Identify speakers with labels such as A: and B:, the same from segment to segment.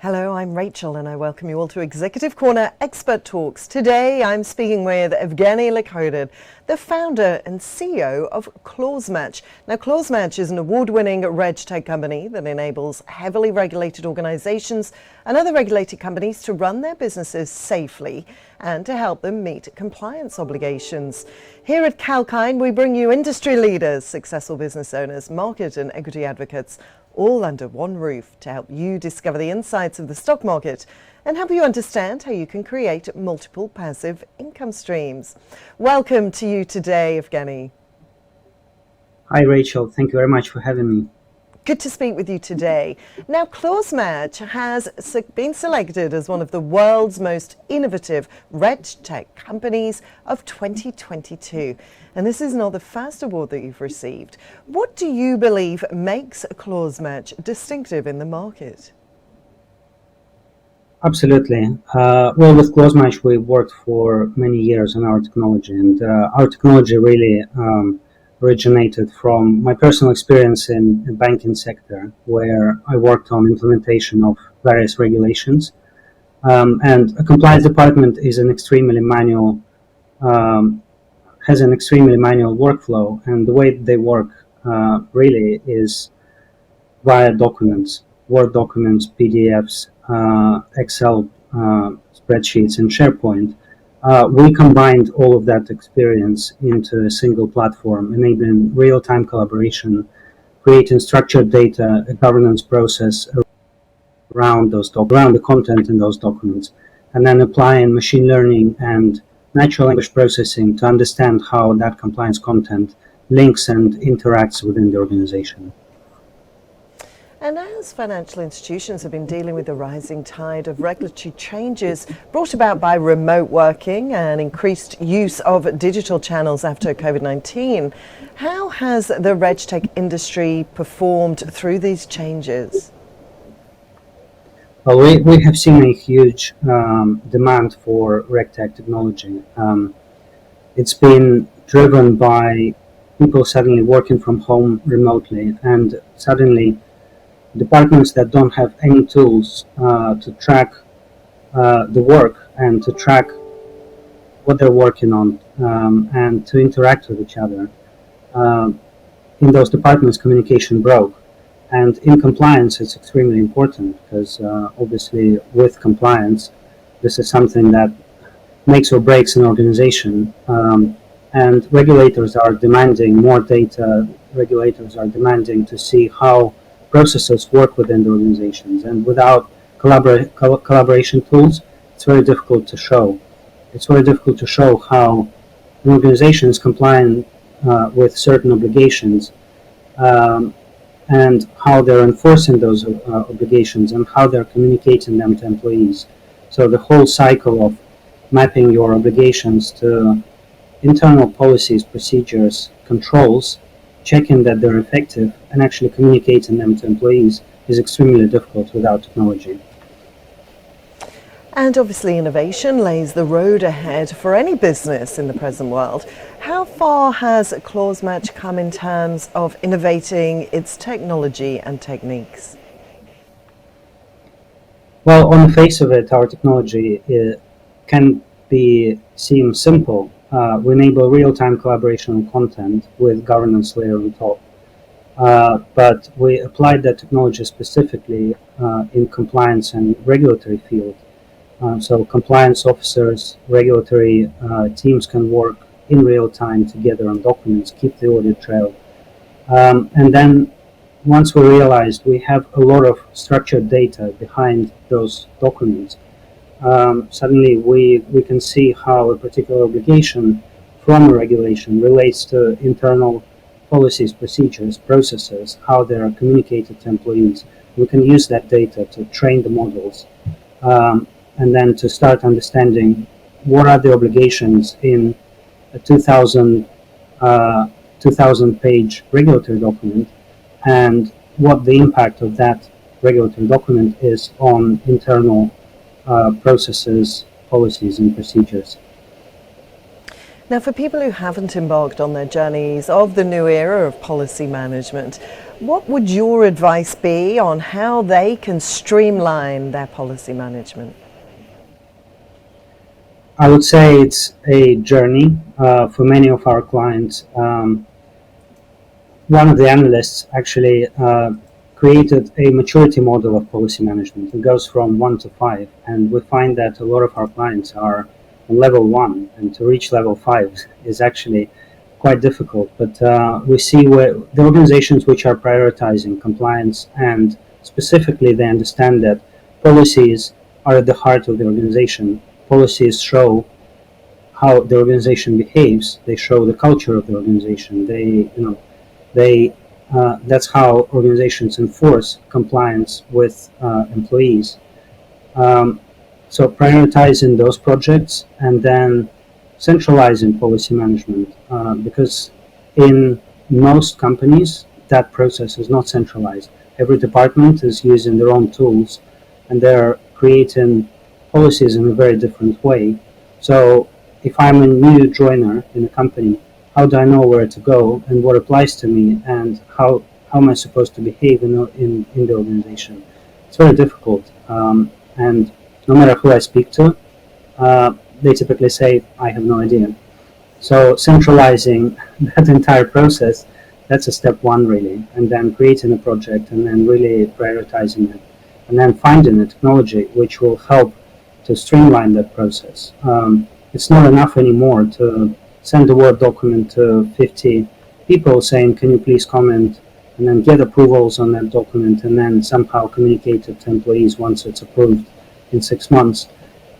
A: Hello, I'm Rachel and I welcome you all to Executive Corner Expert Talks. Today I'm speaking with Evgeny Likhoded, the founder and CEO of Clausematch. Now, Clausematch is an award-winning RegTech company that enables heavily regulated organizations and other regulated companies to run their businesses safely and to help them meet compliance obligations. Here at Kalkine, we bring you industry leaders, successful business owners, market and equity advocates, all under one roof to help you discover the insights of the stock market and help you understand how you can create multiple passive income streams. Welcome to you today, Evgeny.
B: Hi, Rachel. Thank you very much for having me.
A: Good to speak with you today. Now, Clausematch has been selected as one of the world's most innovative RegTech companies of 2022. And this is not the first award that you've received. What do you believe makes Clausematch distinctive in the market?
B: Absolutely. Well, with Clausematch, we worked for many years on our technology, and our technology really originated from my personal experience in the banking sector, where I worked on implementation of various regulations. And a compliance department is an extremely manual, has an extremely manual workflow, and the way they work really is via documents, Word documents, PDFs, Excel spreadsheets, and SharePoint. We combined all of that experience into a single platform, enabling real-time collaboration, creating structured data, a governance process around around the content in those documents, and then applying machine learning and natural language processing to understand how that compliance content links and interacts within the organization.
A: And as financial institutions have been dealing with the rising tide of regulatory changes brought about by remote working and increased use of digital channels after COVID-19, how has the RegTech industry performed through these changes?
B: Well, we have seen a huge demand for RegTech technology. It's been driven by people suddenly working from home remotely, and suddenly departments that don't have any tools to track the work and to track what they're working on and to interact with each other. In those departments, communication broke. And in compliance, it's extremely important because obviously with compliance, this is something that makes or breaks an organization. And regulators are demanding more data. Regulators are demanding to see how processes work within the organizations, and without collaboration tools, it's very difficult to show. It's very difficult to show how an organization is complying with certain obligations, and how they're enforcing those obligations and how they're communicating them to employees. So the whole cycle of mapping your obligations to internal policies, procedures, controls, checking that they're effective, and actually communicating them to employees is extremely difficult without technology.
A: And obviously innovation lays the road ahead for any business in the present world. How far has Clausematch come in terms of innovating its technology and techniques?
B: Well, on the face of it, our technology can seem simple. We enable real-time collaboration on content with governance layer on top. But we applied that technology specifically in compliance and regulatory field. So compliance officers, regulatory teams can work in real time together on documents, keep the audit trail. And then once we realized we have a lot of structured data behind those documents, suddenly we can see how a particular obligation from a regulation relates to internal policies, procedures, processes, how they are communicated to employees. We can use that data to train the models, and then to start understanding what are the obligations in a 2,000 page regulatory document, and what the impact of that regulatory document is on internal processes, policies, and procedures.
A: Now, for people who haven't embarked on their journeys of the new era of policy management, What would your advice be on how they can streamline their policy management?
B: I would say it's a journey for many of our clients. One of the analysts actually created a maturity model of policy management. It goes from 1 to 5, and we find that a lot of our clients are on level 1, and to reach level 5 is actually quite difficult. But we see where the organizations which are prioritizing compliance, and specifically they understand that policies are at the heart of the organization. Policies show how the organization behaves. They show the culture of the organization. That's how organizations enforce compliance with employees. So prioritizing those projects and then centralizing policy management, because in most companies that process is not centralized. Every department is using their own tools and they're creating policies in a very different way. So if I'm a new joiner in a company, how do I know where to go and what applies to me, and how am I supposed to behave in the organization? It's very difficult, and no matter who I speak to, they typically say, I have no idea. So centralizing that entire process, that's a step one really, and then creating a project and then really prioritizing it, and then finding a technology which will help to streamline that process. It's not enough anymore to send a Word document to 50 people saying, can you please comment, and then get approvals on that document, and then somehow communicate it to employees once it's approved in 6 months.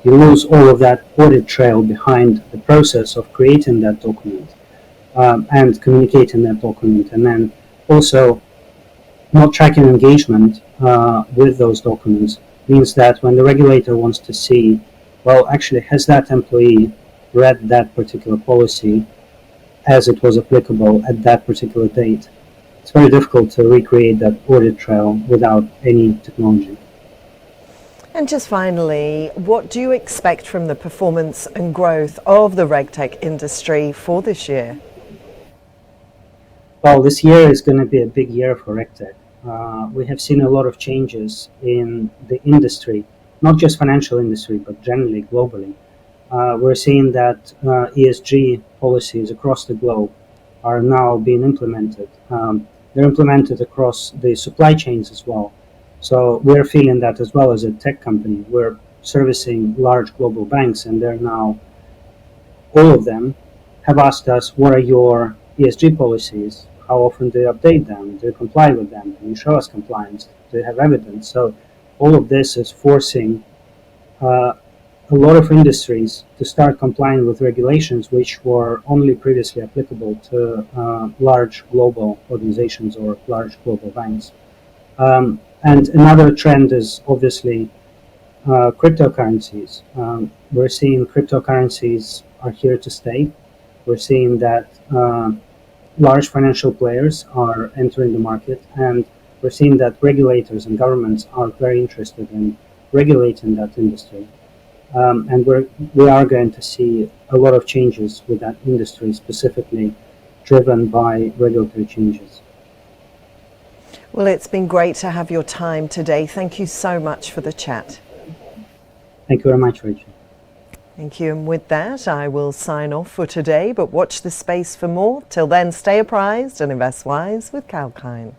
B: You lose all of that audit trail behind the process of creating that document and communicating that document, and then also not tracking engagement with those documents means that when the regulator wants to see, well, actually, has that employee read that particular policy as it was applicable at that particular date? It's very difficult to recreate that audit trail without any technology.
A: And just finally, what do you expect from the performance and growth of the RegTech industry for this year?
B: Well, this year is going to be a big year for RegTech. We have seen a lot of changes in the industry, not just financial industry, but generally globally. We're seeing that ESG policies across the globe are now being implemented. They're implemented across the supply chains as well. So we're feeling that as well as a tech company. We're servicing large global banks, and they're now, all of them have asked us, what are your ESG policies? How often do you update them? Do you comply with them? Can you show us compliance? Do you have evidence? So all of this is forcing a lot of industries to start complying with regulations which were only previously applicable to large global organizations or large global banks. And another trend is obviously cryptocurrencies. We're seeing cryptocurrencies are here to stay. We're seeing that large financial players are entering the market, and we're seeing that regulators and governments are very interested in regulating that industry. And we are going to see a lot of changes with that industry, specifically driven by regulatory changes.
A: Well, it's been great to have your time today. Thank you so much for the chat.
B: Thank you very much, Rachel.
A: Thank you. And with that, I will sign off for today, but watch this space for more. Till then, stay apprised and invest wise with Kalkine.